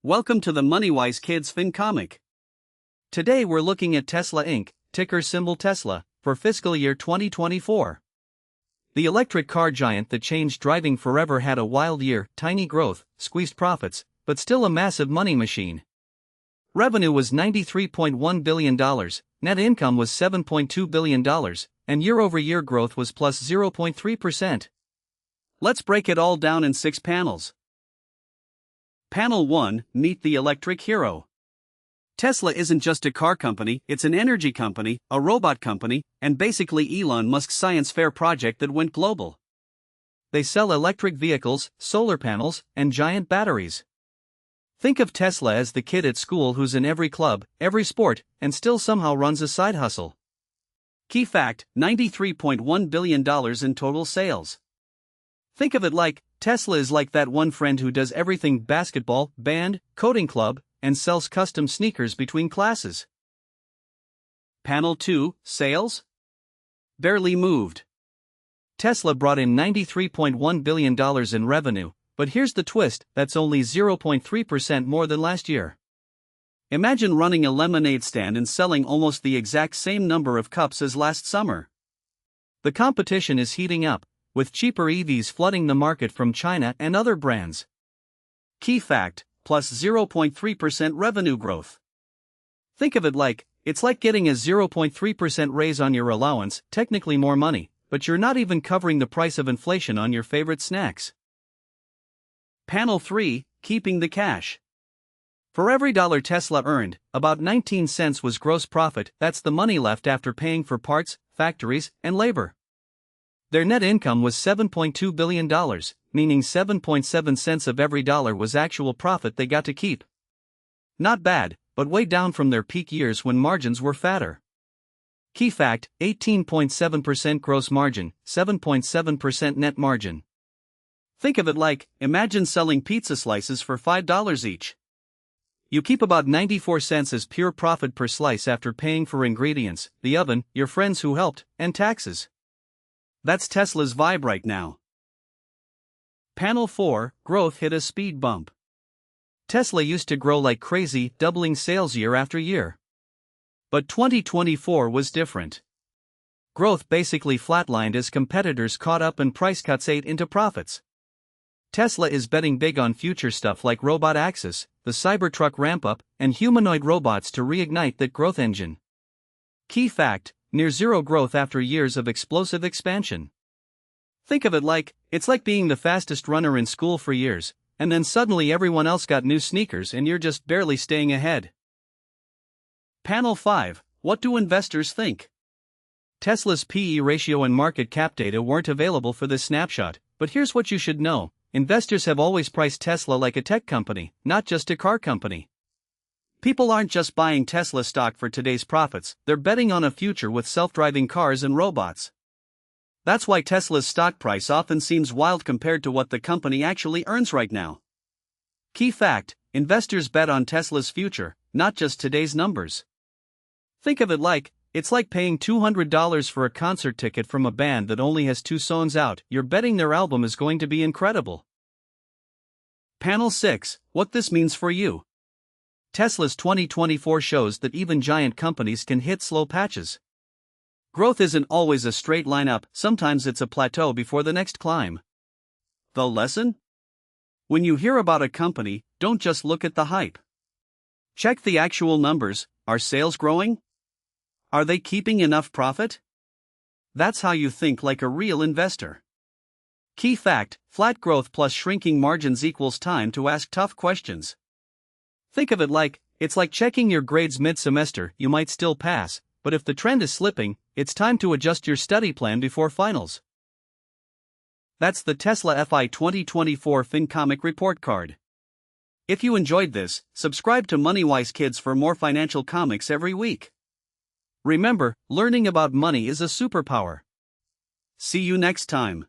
Welcome to the MoneyWise Kids FinComic. Today we're looking at Tesla Inc., ticker symbol Tesla, for fiscal year 2024. The electric car giant that changed driving forever had a wild year, tiny growth, squeezed profits, but still a massive money machine. Revenue was $93.1 billion, net income was $7.2 billion, and year-over-year growth was plus 0.3%. Let's break it all down in 6 panels. Panel 1, Meet the Electric Hero. Tesla isn't just a car company, it's an energy company, a robot company, and basically Elon Musk's science fair project that went global. They sell electric vehicles, solar panels, and giant batteries. Think of Tesla as the kid at school who's in every club, every sport, and still somehow runs a side hustle. Key fact: $93.1 billion in total sales. Think of it like, Tesla is like that one friend who does everything: basketball, band, coding club, and sells custom sneakers between classes. Panel 2, Sales? Barely moved. Tesla brought in $93.1 billion in revenue, but here's the twist: that's only 0.3% more than last year. Imagine running a lemonade stand and selling almost the exact same number of cups as last summer. The competition is heating up, with cheaper EVs flooding the market from China and other brands. Key fact: plus 0.3% revenue growth. Think of it like, it's like getting a 0.3% raise on your allowance, technically more money, but you're not even covering the price of inflation on your favorite snacks. Panel 3, Keeping the Cash. For every dollar Tesla earned, about 19 cents was gross profit. That's the money left after paying for parts, factories, and labor. Their net income was $7.2 billion, meaning 7.7 cents of every dollar was actual profit they got to keep. Not bad, but way down from their peak years when margins were fatter. Key fact: 18.7% gross margin, 7.7% net margin. Think of it like, imagine selling pizza slices for $5 each. You keep about 94 cents as pure profit per slice after paying for ingredients, the oven, your friends who helped, and taxes. That's Tesla's vibe right now. Panel 4, Growth hit a speed bump. Tesla used to grow like crazy, doubling sales year after year. But 2024 was different. Growth basically flatlined as competitors caught up and price cuts ate into profits. Tesla is betting big on future stuff like robot access, the Cybertruck ramp-up, and humanoid robots to reignite that growth engine. Key fact: near zero growth after years of explosive expansion. Think of it like, it's like being the fastest runner in school for years, and then suddenly everyone else got new sneakers and you're just barely staying ahead. Panel 5, What do investors think? Tesla's PE ratio and market cap data weren't available for this snapshot, but here's what you should know: investors have always priced Tesla like a tech company, not just a car company. People aren't just buying Tesla stock for today's profits, they're betting on a future with self-driving cars and robots. That's why Tesla's stock price often seems wild compared to what the company actually earns right now. Key fact: investors bet on Tesla's future, not just today's numbers. Think of it like, it's like paying $200 for a concert ticket from a band that only has 2 songs out. You're betting their album is going to be incredible. Panel 6, What this means for you. Tesla's 2024 shows that even giant companies can hit slow patches. Growth isn't always a straight line up, sometimes it's a plateau before the next climb. The lesson? When you hear about a company, don't just look at the hype. Check the actual numbers. Are sales growing? Are they keeping enough profit? That's how you think like a real investor. Key fact: flat growth plus shrinking margins equals time to ask tough questions. Think of it like, it's like checking your grades mid-semester. You might still pass, but if the trend is slipping, it's time to adjust your study plan before finals. That's the Tesla FY2024 FinComic report card. If you enjoyed this, subscribe to MoneyWise Kids for more financial comics every week. Remember, learning about money is a superpower. See you next time.